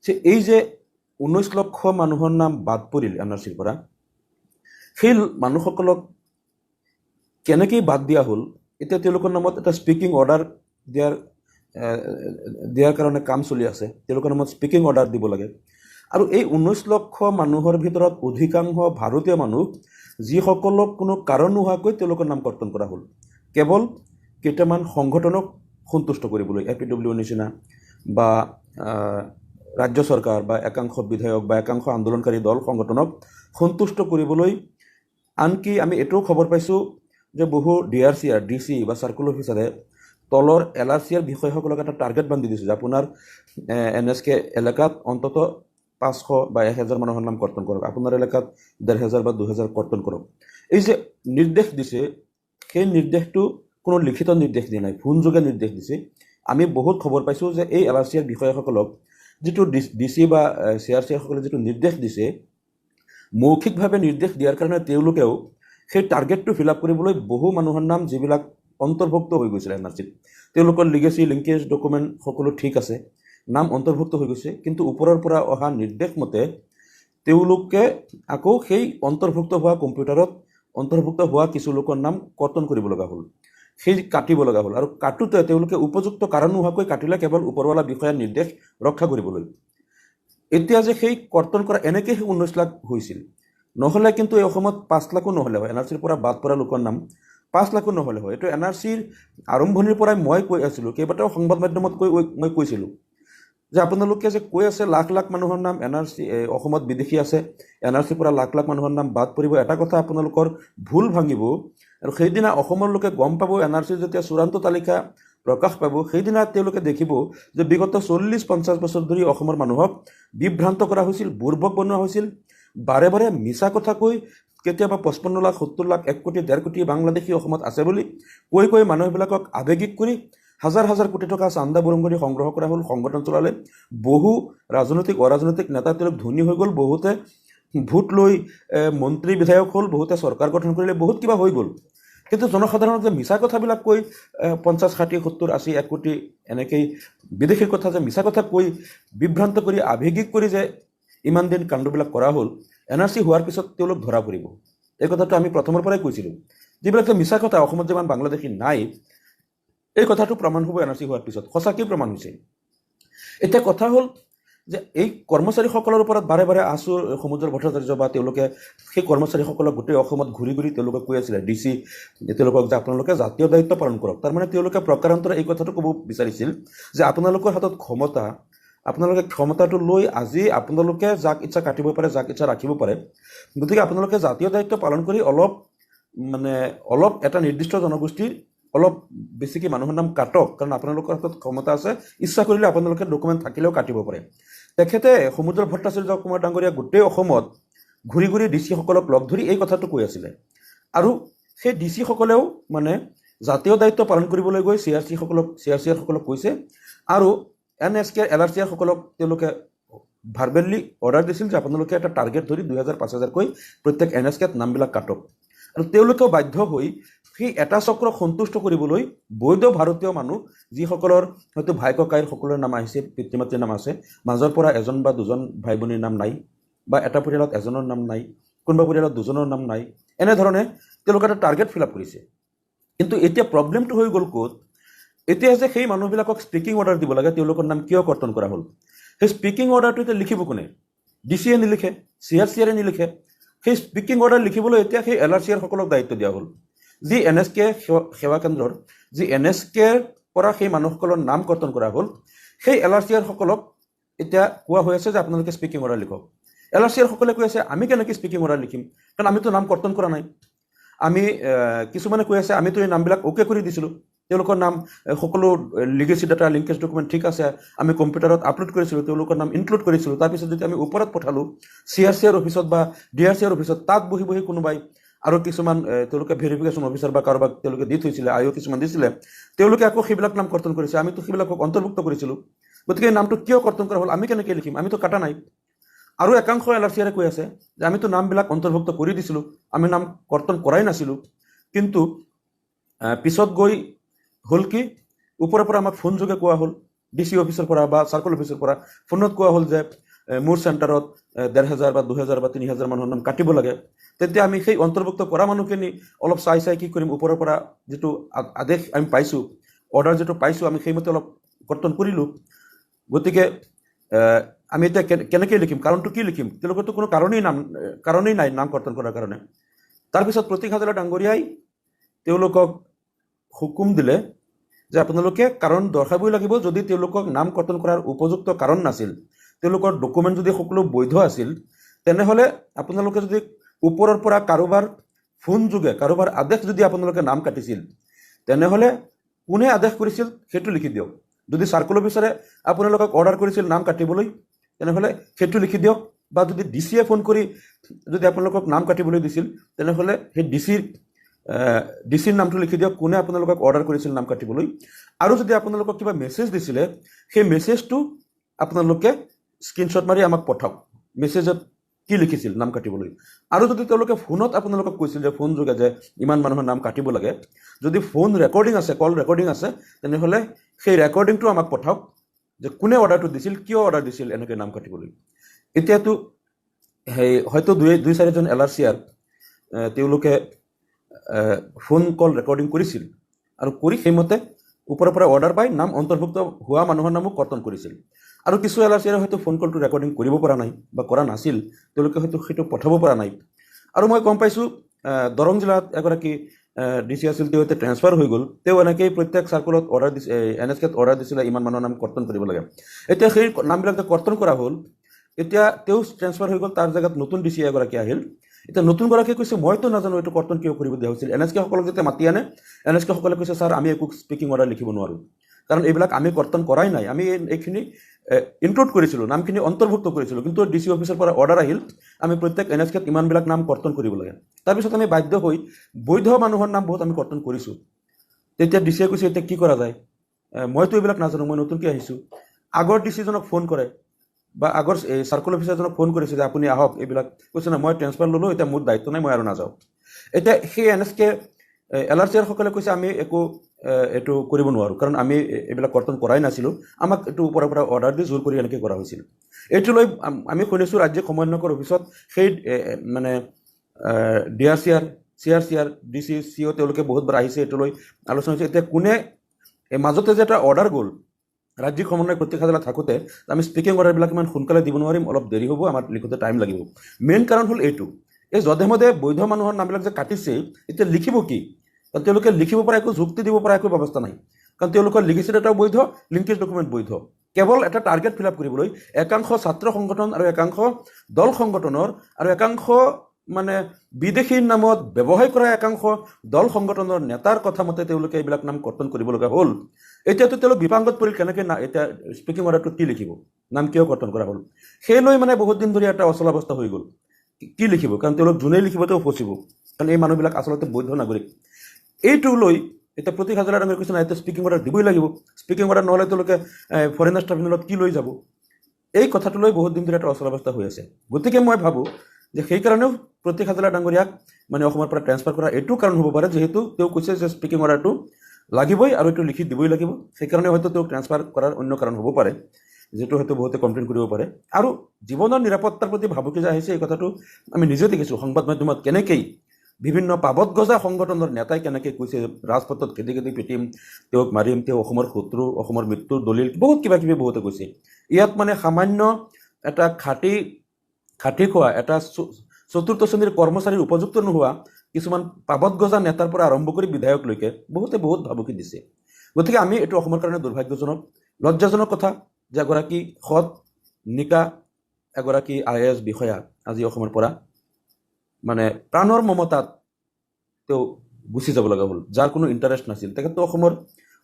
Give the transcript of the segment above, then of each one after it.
যে এই যে 19 লক্ষ মানুহৰ নাম বাদ পৰিল এনআৰচিৰ পৰা, সেই মানুহসকলক কেনেকৈ বাদ দিয়া হ'ল, এতিয়া তেওঁলোকৰ নামত এটা স্পিকিং অৰ্ডাৰ দিয়াৰ কাৰণে কাম চলি আছে। তেওঁলোকৰ নামত স্পিকিং অৰ্ডাৰ দিব লাগে। আৰু এই 19 লক্ষ মানুহৰ ভিতৰত অধিকাংশ ভাৰতীয় মানুহ, যিসকলক কোনো কাৰণ নোহোৱাকৈ তেওঁলোকৰ নাম কৰ্তন কৰা হ'ল কেৱল কেইটামান সংগঠনক সন্তুষ্ট কৰিবলৈ, APWৰ নিচিনা বা ৰাজ্য চৰকাৰ বা একাংশ বিধায়ক বা একাংশ আন্দোলনকাৰী দল সংগঠনক সন্তুষ্ট কৰিবলৈ। আনকি আমি এইটোও খবৰ পাইছোঁ যে বহু DRCৰ DC বা চাৰ্কুল অফিচাৰে তলৰ LRCৰ বিষয়াসকলক এটা টাৰ্গেট বান্ধি দিছে যে আপোনাৰ NSK এলেকাত অন্তত 500 বা 1000 মানুহৰ নাম কৰ্তন কৰক, আপোনাৰ এলেকাত 1500 বা 2000 কৰ্তন কৰক। এই যে নিৰ্দেশ দিছে, সেই নিৰ্দেশটো কোনো লিখিত নিৰ্দেশ দিয়া নাই, ফোনযোগে নিৰ্দেশ দিছে। আমি বহুত খবৰ পাইছোঁ যে এই LRCৰ বিষয়াসকলক যিটো DC বা CRCসকলে যিটো নিৰ্দেশ দিছে, মৌখিকভাৱে নিৰ্দেশ দিয়াৰ কাৰণে তেওঁলোকেও সেই টাৰ্গেটটো ফিল আপ কৰিবলৈ বহু মানুহৰ নাম যিবিলাক অন্তৰ্ভুক্ত হৈ গৈছিলে এনআৰচিত, তেওঁলোকৰ লিগেচি লিংকেজ ডকুমেণ্ট সকলো ঠিক আছে, নাম অন্তৰ্ভুক্ত হৈ গৈছে, কিন্তু ওপৰৰ পৰা অহা নিৰ্দেশ মতে তেওঁলোকে আকৌ সেই অন্তৰ্ভুক্ত হোৱা কম্পিউটাৰত অন্তৰ্ভুক্ত হোৱা কিছু লোকৰ নাম কৰ্তন কৰিব লগা হ'ল, সেই কাটিব লগা হ'ল। আৰু কাটোতে তেওঁলোকে উপযুক্ত কাৰণ নোহোৱাকৈ কাটিলে কেৱল ওপৰৱালা বিষয়াৰ নিৰ্দেশ ৰক্ষা কৰিবলৈ। এতিয়া যে সেই কৰ্তন কৰা এনেকৈ সেই 19 লাখ হৈছিল, নহ'লে কিন্তু এই অসমত 5 লাখো নহ'লে হয়। এনআৰচিৰ পৰা বাদ পৰা লোকৰ নাম 5 লাখো নহ'লে হয়। এইটো এনআৰচিৰ আৰম্ভণিৰ পৰাই মই কৈ আছিলোঁ, কেইবাটাও সংবাদ মাধ্যমত মই কৈছিলোঁ যে আপোনালোকে যে কৈ আছে লাখ লাখ মানুহৰ নাম এনআৰচি অসমত বিদেশী আছে, এনআৰচিৰ পৰা লাখ লাখ মানুহৰ নাম বাদ পৰিব, এটা কথা আপোনালোকৰ ভুল ভাঙিব। আৰু সেইদিনা অসমৰ লোকে গম পাব, এনআৰচিৰ যেতিয়া চূড়ান্ত তালিকা প্ৰকাশ পাব, সেইদিনা তেওঁলোকে দেখিব যে বিগত 40-50 বছৰ ধৰি অসমৰ মানুহক বিভ্ৰান্ত কৰা হৈছিল, বুৰ্বক বনোৱা হৈছিল, বাৰে বাৰে মিছা কথা কৈ কেতিয়াবা 55 লাখ 70 লাখ 1 কোটি 1.5 কোটি বাংলাদেশী অসমত আছে বুলি কৈ মানুহবিলাকক আৱেগিক কৰি হাজাৰ হাজাৰ কোটি টকা চান্দা বৰংগৰি সংগ্ৰহ কৰা হ'ল, সংগঠন চলালে। বহু ৰাজনৈতিক অৰাজনৈতিক নেতা তেওঁলোক ধনী হৈ গ'ল, বহুতে ভোট লৈ মন্ত্ৰী বিধায়ক হ'ল, বহুতে চৰকাৰ গঠন কৰিলে, বহুত কিবা হৈ গ'ল। কিন্তু জনসাধাৰণক যে মিছা কথাবিলাক কৈ 50, 60, 70, 80, 1 কোটি এনেকেই বিদেশীৰ কথা যে মিছা কথা কৈ বিভ্ৰান্ত কৰি আৱেগিক কৰি যে ইমান দিন কাণ্ডবিলাক কৰা হ'ল, এনআৰচি হোৱাৰ পিছত তেওঁলোক ধৰা পৰিব। এই কথাটো আমি প্ৰথমৰ পৰাই কৈছিলোঁ। যিবিলাক যে মিছা কথা, অসমত যিমান বাংলাদেশী নাই, এই কথাটো প্ৰমাণ হ'ব এনআৰচি হোৱাৰ পিছত, সঁচাকৈ প্ৰমাণ হৈছে। এতিয়া কথা হ'ল যে এই কৰ্মচাৰীসকলৰ ওপৰত বাৰে বাৰে আছো সমুদ্ৰ ভট্টাচাৰ্য বা তেওঁলোকে সেই কৰ্মচাৰীসকলক গোটেই অসমত ঘূৰি ঘূৰি তেওঁলোকে কৈ আছিলে, DC তেওঁলোকক যে আপোনালোকে জাতীয় দায়িত্ব পালন কৰক। তাৰমানে তেওঁলোকে প্ৰকাৰান্তৰে এই কথাটো ক'ব বিচাৰিছিল যে আপোনালোকৰ হাতত ক্ষমতা, আপোনালোকে ক্ষমতাটো লৈ আজি আপোনালোকে যাক ইচ্ছা কাটিব পাৰে, যাক ইচ্ছা ৰাখিব পাৰে। গতিকে আপোনালোকে জাতীয় দায়িত্ব পালন কৰি অলপ এটা নিৰ্দিষ্ট জনগোষ্ঠীৰ অলপ বেছিকৈ মানুহৰ নাম কাটক, কাৰণ আপোনালোকৰ হাতত ক্ষমতা আছে, ইচ্ছা কৰিলে আপোনালোকে ডকুমেণ্ট থাকিলেও কাটিব পাৰে। তেখেতে সমুদ্ৰ ভট্টাচাৰ্য কুমাৰ ডাঙৰীয়া গোটেই অসমত ঘূৰি ঘূৰি DC-সকলক লগ ধৰি এই কথাটো কৈ আছিলে। আৰু সেই DC-সকলেও মানে জাতীয় দায়িত্ব পালন কৰিবলৈ গৈ CRCসকলক কৈছে, আৰু NSK LRCসকলক তেওঁলোকে ভাৰ্বেলি অৰ্ডাৰ দিছিল যে আপোনালোকে এটা টাৰ্গেট ধৰি 2000-5000কৈ প্ৰত্যেক NSKত নামবিলাক কাটক। আৰু তেওঁলোকেও বাধ্য হৈ সেই এটা চক্ৰক সন্তুষ্ট কৰিবলৈ বৈধ ভাৰতীয় মানুহ, যিসকলৰ হয়তো ভাই ককাইৰ সকলোৰে নাম আহিছে, পিতৃ মাতৃৰ নাম আছে, মাজৰ পৰা এজন বা দুজন ভাই ভনীৰ নাম নাই, বা এটা পৰিয়ালত এজনৰ নাম নাই, কোনোবা পৰিয়ালত দুজনৰ নাম নাই, এনেধৰণে তেওঁলোকে এটা টাৰ্গেট ফিল আপ কৰিছে। কিন্তু এতিয়া প্ৰব্লেমটো হৈ গ'ল ক'ত, এতিয়া যে সেই মানুহবিলাকক স্পিকিং অৰ্ডাৰ দিব লাগে, তেওঁলোকৰ নাম কিয় কৰ্তন কৰা হ'ল, সেই স্পিকিং অৰ্ডাৰটো এতিয়া লিখিব কোনে? DCয়ে নিলিখে, CRCয়ে নিলিখে। সেই স্পিকিং অৰ্ডাৰ লিখিবলৈ এতিয়া সেই LRCৰ সকলক দায়িত্ব দিয়া হ'ল। যি NSK সেৱা কেন্দ্ৰৰ, যি NSKৰ পৰা সেই মানুহসকলৰ নাম কৰ্তন কৰা হ'ল, সেই LRCৰ সকলক এতিয়া কোৱা হৈ আছে যে আপোনালোকে স্পিকিং অৰ্ডাৰ লিখক। LRCৰ সকলে কৈ আছে আমি কেনেকৈ স্পিকিং অৰ্ডাৰ লিখিম, কাৰণ আমিতো নাম কৰ্তন কৰা নাই। আমি কিছুমানে কৈ আছে আমিতো এই নামবিলাক অ'কে কৰি দিছিলোঁ, তেওঁলোকৰ নাম সকলো লিগেচি ডাটা লিংকেজ ডকুমেণ্ট ঠিক আছে, আমি কম্পিউটাৰত আপলোড কৰিছিলোঁ, তেওঁলোকৰ নাম ইনক্লুড কৰিছিলোঁ। তাৰপিছত যেতিয়া আমি ওপৰত পঠালোঁ CRCৰ অফিচত বা DRCৰ অফিচত, তাত বহি বহি কোনোবাই আৰু কিছুমান তেওঁলোকে ভেৰিফিকেশ্যন অফিচাৰ বা কাৰোবাক তেওঁলোকে দি থৈছিলে, আয়ো কিছুমান দিছিলে, তেওঁলোকে আকৌ সেইবিলাক নাম কৰ্তন কৰিছে, আমিতো সেইবিলাকক অন্তৰ্ভুক্ত কৰিছিলোঁ। গতিকে এই নামটো কিয় কৰ্তন কৰা হ'ল, আমি কেনেকৈ লিখিম, আমিতো কাটা নাই। আৰু একাংশ LRCৰে কৈ আছে যে আমিতো নামবিলাক অন্তৰ্ভুক্ত কৰি দিছিলোঁ, আমি নাম কৰ্তন কৰাই নাছিলোঁ। কিন্তু পিছত গৈ হ'ল কি, ওপৰৰ পৰা আমাক ফোন যোগে কোৱা হ'ল ডিচি অফিচৰ পৰা বা চাৰ্কল অফিচৰ পৰা ফোনত কোৱা হ'ল যে মোৰ চেণ্টাৰত 1,500 বা 2,000 বা 3,000 মানুহৰ নাম কাটিব লাগে, তেতিয়া আমি সেই অন্তৰ্ভুক্ত কৰা মানুহখিনি অলপ চাই কি কৰিম, ওপৰৰ পৰা যিটো আদেশ আমি পাইছোঁ, অৰ্ডাৰ যিটো পাইছোঁ, আমি সেইমতে অলপ কৰ্তন কৰিলোঁ। গতিকে আমি এতিয়া কেনেকৈ লিখিম, কাৰণটো কি লিখিম? তেওঁলোকৰতো কোনো কাৰণেই নাই নাম কৰ্তন কৰাৰ কাৰণে। তাৰপিছত প্ৰতীক হাজেলা ডাঙৰীয়াই তেওঁলোকক হুকুম দিলে যে আপোনালোকে কাৰণ দৰ্শাবই লাগিব। যদি তেওঁলোকক নাম কৰ্তন কৰাৰ উপযুক্ত কাৰণ নাছিল, তেওঁলোকৰ ডকুমেণ্ট যদি সকলো বৈধ আছিল, তেনেহ'লে আপোনালোকে যদি ওপৰৰ পৰা কাৰোবাৰ ফোন যোগে কাৰোবাৰ আদেশ যদি আপোনালোকে নাম কাটিছিল, তেনেহ'লে কোনে আদেশ কৰিছিল সেইটো লিখি দিয়ক। যদি চাৰ্কল অফিচাৰে আপোনালোকক অৰ্ডাৰ কৰিছিল নাম কাটিবলৈ, তেনেহ'লে সেইটো লিখি দিয়ক। বা যদি ডিচিয়ে ফোন কৰি যদি আপোনালোকক নাম কাটিবলৈ দিছিল, তেনেহ'লে সেই ডিচিৰ নামটো লিখি দিয়ক, কোনে আপোনালোকক অৰ্ডাৰ কৰিছিল নাম কাটিবলৈ। আৰু যদি আপোনালোকক কিবা মেছেজ দিছিলে, সেই মেছেজটো আপোনালোকে স্ক্ৰীনশ্বট মাৰি আমাক পঠাওক, মেছেজত কি লিখিছিল নাম কাটিবলৈ। আৰু যদি তেওঁলোকে ফোনত আপোনালোকক কৈছিল যে ফোন যোগে যে ইমান মানুহৰ নাম কাটিব লাগে, যদি ফোন ৰেকৰ্ডিং আছে, কল ৰেকৰ্ডিং আছে, তেনেহ'লে সেই ৰেকৰ্ডিংটো আমাক পঠাওক যে কোনে অৰ্ডাৰটো দিছিল, কিয় অৰ্ডাৰ দিছিল এনেকৈ নাম কাটিবলৈ। এতিয়াতো হয়তো 2-4জন Nrcৰ তেওঁলোকে ফোন কল ৰেকৰ্ডিং কৰিছিল আৰু কৰি সেইমতে ওপৰৰ পৰা অৰ্ডাৰ পাই নাম অন্তৰ্ভুক্ত হোৱা মানুহৰ নামো কৰ্তন কৰিছিল। আৰু কিছু Nrcৰে হয়তো ফোন কলটো ৰেকৰ্ডিং কৰিব পৰা নাই বা কৰা নাছিল, তেওঁলোকে হয়তো সেইটো পঠাব পৰা নাই। আৰু মই গম পাইছোঁ দৰং জিলাত এগৰাকী ডিচি আছিল, তেওঁ এতিয়া ট্ৰেন্সফাৰ হৈ গ'ল। তেওঁ এনেকেই প্ৰত্যেক চাৰ্কলত অৰ্ডাৰ দিছে, NSKত অৰ্ডাৰ দিছিলে ইমান মানুহৰ নাম কৰ্তন কৰিব লাগে। এতিয়া সেই নামবিলাক যে কৰ্তন কৰা হ'ল, এতিয়া তেওঁ ট্ৰেন্সফাৰ হৈ গ'ল, তাৰ জেগাত নতুন ডিচি এগৰাকী আহিল। এতিয়া নতুনগৰাকীয়ে কৈছে মইতো নাজানো এইটো কৰ্তন কিয় কৰিব দিয়া হৈছিল। NSKসকলক যেতিয়া মাতি আনে, NSKসকলে কৈছে ছাৰ আমি একো স্পীকিং অৰ্ডাৰ লিখিব নোৱাৰোঁ, কাৰণ এইবিলাক আমি কৰ্তন কৰাই নাই, আমি এইখিনি ইনক্লুড কৰিছিলোঁ, নামখিনি অন্তৰ্ভুক্ত কৰিছিলোঁ, কিন্তু ডিচি অফিচৰ পৰা অৰ্ডাৰ আহিল আমি প্ৰত্যেক NSKত ইমানবিলাক নাম কৰ্তন কৰিব লাগে। তাৰপিছত আমি বাধ্য হৈ বৈধ মানুহৰ নাম বহুত আমি কৰ্তন কৰিছোঁ। তেতিয়া ডিচিয়ে কৈছে এতিয়া কি কৰা যায়, মইতো এইবিলাক নাজানো, মই নতুনকৈ আহিছোঁ। আগৰ ডিচিজনক ফোন কৰে বা আগৰ চাৰ্কল অফিচাৰজনক ফোন কৰিছে যে আপুনি আহক, এইবিলাক কৈছে না মই ট্ৰেন্সফাৰ ল'লোঁ, এতিয়া মোৰ দায়িত্ব নাই, মই আৰু নাযাওঁ। এতিয়া সেই Nrcসকলে কৈছে আমি একো এইটো কৰিব নোৱাৰোঁ, কাৰণ আমি এইবিলাক কৰ্তন কৰাই নাছিলোঁ, আমাক এইটো ওপৰৰ পৰা অৰ্ডাৰ দি জোৰ কৰি এনেকৈ কৰা হৈছিল। এইটো লৈ আমি শুনিছোঁ ৰাজ্যিক সমন্বয়কৰ অফিচত সেই মানে DRCৰ CRCৰ DC CO তেওঁলোকে বহুতবাৰ আহিছে, এইটো লৈ আলোচনা হৈছে। এতিয়া কোনে মাজতে যে এটা অৰ্ডাৰ গ'ল ৰাজ্যিক সমন্বয় প্ৰতীক হাজেলা থাকোঁতে, আমি স্পীকিং অৰ্ডাৰবিলাক ইমান সোনকালে দিব নোৱাৰিম, অলপ দেৰি হ'ব, আমাৰ লিখোঁতে টাইম লাগিব। মেইন কাৰণ হ'ল এইটো, এই যধে মধে বৈধ মানুহৰ নামবিলাক যে কাটিছে, এতিয়া লিখিব কি? কাৰণ তেওঁলোকে লিখিব পৰা একো যুক্তি দিব পৰা একো ব্যৱস্থা নাই, কাৰণ তেওঁলোকৰ লিখিছিল এটাও বৈধ, লিংকেজ ডকুমেণ্ট বৈধ। কেৱল এটা টাৰ্গেট ফিল আপ কৰিবলৈ একাংশ ছাত্ৰ সংগঠন আৰু একাংশ দল সংগঠনৰ আৰু একাংশ মানে বিদেশীৰ নামত ব্যৱসায় কৰা একাংশ দল সংগঠনৰ নেতাৰ কথা মতে তেওঁলোকে এইবিলাক নাম কৰ্তন কৰিব লগা হ'ল। এতিয়াতো তেওঁলোক বিপাংগত পৰিল, কেনেকৈ এতিয়া স্পীকিং অৰ্ডাৰটো কি লিখিব, নাম কিয় কৰ্তন কৰা হ'ল, সেই লৈ মানে বহুত দিন ধৰি এটা অচলাৱস্থা হৈ গ'ল। কি লিখিব, কাৰণ তেওঁলোক যোনেই লিখিব তেওঁ ফচিব, কাৰণ এই মানুহবিলাক আচলতে বৈধ নাগৰিক। এইটো লৈ এতিয়া প্ৰতীক হাজেলা ডাঙৰীয়াই কৈছে না এতিয়া স্পীকিং অৰ্ডাৰ দিবই লাগিব, স্পীকিং অৰ্ডাৰ নহ'লে তেওঁলোকে ফৰেনাৰ্ছ ট্ৰাইব্যুনেলত কি লৈ যাব। এই কথাটো লৈ বহুত দিন ধৰি এটা অচলাৱস্থা হৈ আছে। গতিকে মই ভাবোঁ যে সেইকাৰণেও প্ৰতীক হাজেলা ডাঙৰীয়াক মানে অসমৰ পৰা ট্ৰেন্সফাৰ কৰা এইটো কাৰণ হ'ব পাৰে, যিহেতু তেওঁ কৈছে যে স্পীকিং অৰ্ডাৰটো লাগিবই আৰু এইটো লিখি দিবই লাগিব, সেইকাৰণে হয়তো তেওঁক ট্ৰেন্সফাৰ কৰাৰ অন্য কাৰণ হ'ব পাৰে, যিটো হয়তো বহুতে কমপ্লেইন কৰিব পাৰে। আৰু জীৱনৰ নিৰাপত্তাৰ প্ৰতি ভাবুকি যে আহিছে, এই কথাটো আমি নিজে দেখিছোঁ সংবাদ মাধ্যমত কেনেকৈ বিভিন্ন পাবত গজা সংগঠনৰ নেতাই কেনেকৈ কৈছে ৰাজপথত খেদি খেদি পিটিম, তেওঁক মাৰিম, তেওঁ অসমৰ শত্ৰু, অসমৰ মৃত্যুৰ দলিল, বহুত কিবা কিবি বহুতে কৈছে। ইয়াত মানে সামান্য এটা খাটি খোৱা এটা চতুৰ্থ শ্ৰেণীৰ কৰ্মচাৰীৰ উপযুক্ত নোহোৱা কিছুমান পাবত গজা নেতাৰ পৰা আৰম্ভ কৰি বিধায়কলৈকে বহুতে বহুত ভাবুকি দিছে। গতিকে আমি এইটো অসমৰ কাৰণে দুৰ্ভাগ্যজনক, লজ্জাজনক কথা যে এগৰাকী সৎ নিকা এগৰাকী IAS বিষয়া আজি অসমৰ পৰা মানে প্ৰাণৰ মমতাত তেওঁ গুচি যাব লগা হ'ল, যাৰ কোনো ইণ্টাৰেষ্ট নাছিল। তেখেতটো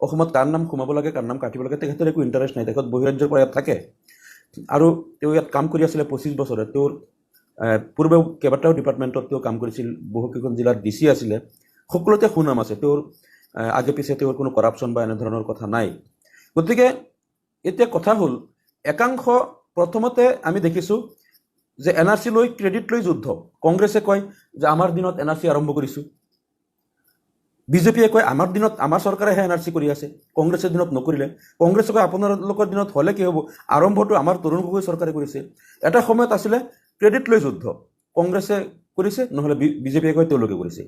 অসমত কাৰ নাম সোমাব লাগে, কাৰ নাম কাটিব লাগে, তেখেতৰ একো ইণ্টাৰেষ্ট নাই। তেখেত বহিৰাজ্যৰ পৰা ইয়াত থাকে আৰু তেওঁ ইয়াত কাম কৰি আছিলে 25 বছৰে। তেওঁৰ পূৰ্বে কেইবাটাও ডিপাৰ্টমেণ্টত তেওঁ কাম কৰিছিল, বহুকেইখন জিলাত DC আছিলে, সকলোতে সুনাম আছে তেওঁৰ, আগে পিছে তেওঁৰ কোনো কৰাপশ্যন বা এনেধৰণৰ কথা নাই। গতিকে এতিয়া কথা হ'ল একাংশ, প্ৰথমতে আমি দেখিছোঁ যে NRC লৈ ক্ৰেডিট লৈ যুদ্ধ। কংগ্ৰেছে কয় যে আমাৰ দিনত NRC আৰম্ভ কৰিছোঁ, বিজেপিয়ে কয় আমাৰ দিনত আমাৰ চৰকাৰেহে এনআৰচি কৰি আছে, কংগ্ৰেছৰ দিনত নকৰিলে। কংগ্ৰেছে কয় আপোনালোকৰ দিনত হ'লে কি হ'ব, আৰম্ভটো আমাৰ তৰুণ গগৈ চৰকাৰে কৰিছে। এটা সময়ত আছিলে ক্ৰেডিট লৈ যুদ্ধ, কংগ্ৰেছে কৰিছে নহ'লে বিজেপিয়ে কয় তেওঁলোকে কৰিছে।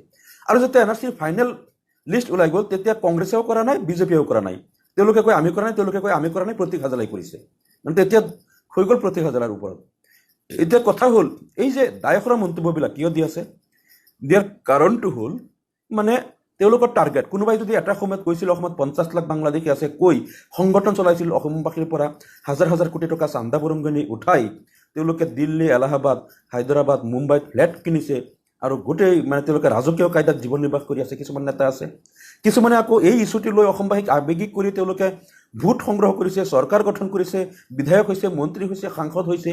আৰু যেতিয়া এনআৰচিৰ ফাইনেল লিষ্ট ওলাই গ'ল তেতিয়া কংগ্ৰেছেও কৰা নাই, বিজেপিয়েও কৰা নাই। তেওঁলোকে কয় আমি কৰা নাই, তেওঁলোকে কয় আমি কৰা নাই, প্ৰতীক হাজেলাই কৰিছে। মানে তেতিয়া হৈ গ'ল প্ৰতীক হাজেলাৰ ওপৰত। এতিয়া কথা হ'ল এই যে দায়সৰা মন্তব্যবিলাক কিয় দি আছে, দিয়াৰ কাৰণটো হ'ল মানে তেওঁলোকৰ টাৰ্গেট। কোনোবাই যদি এটা সময়ত কৈছিল অসমত 50 লাখ বাংলাদেশী আছে কৈ সংগঠন চলাইছিল, অসমবাসীৰ পৰা হাজাৰ হাজাৰ কোটি টকা চান্দা বৰঙণি উঠাই তেওঁলোকে দিল্লী, এলাহাবাদ, হায়দৰাবাদ, মুম্বাইত ফ্লেট কিনিছে আৰু গোটেই মানে তেওঁলোকে ৰাজকীয় কায়দাত জীৱন নিৰ্বাহ কৰি আছে। কিছুমান নেতা আছে, কিছুমানে আকৌ এই ইছ্যুটি লৈ অসমবাসীক আৱেগিক কৰি তেওঁলোকে ভোট সংগ্ৰহ কৰিছে, চৰকাৰ গঠন কৰিছে, বিধায়ক হৈছে, মন্ত্ৰী হৈছে, সাংসদ হৈছে।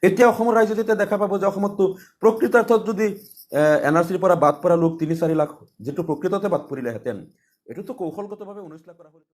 এতিয়া অসমৰ ৰাইজে যেতিয়া দেখা পাব যে অসমততো প্ৰকৃতাৰ্থত যদি এনআৰচিৰ পৰা বাদ পৰা লোক 3-4 লাখ, যিটো প্ৰকৃততে বাদ পৰিলেহেঁতেন, এইটোতো কৌশলগতভাৱে 19 লাখ কৰা হ'ল।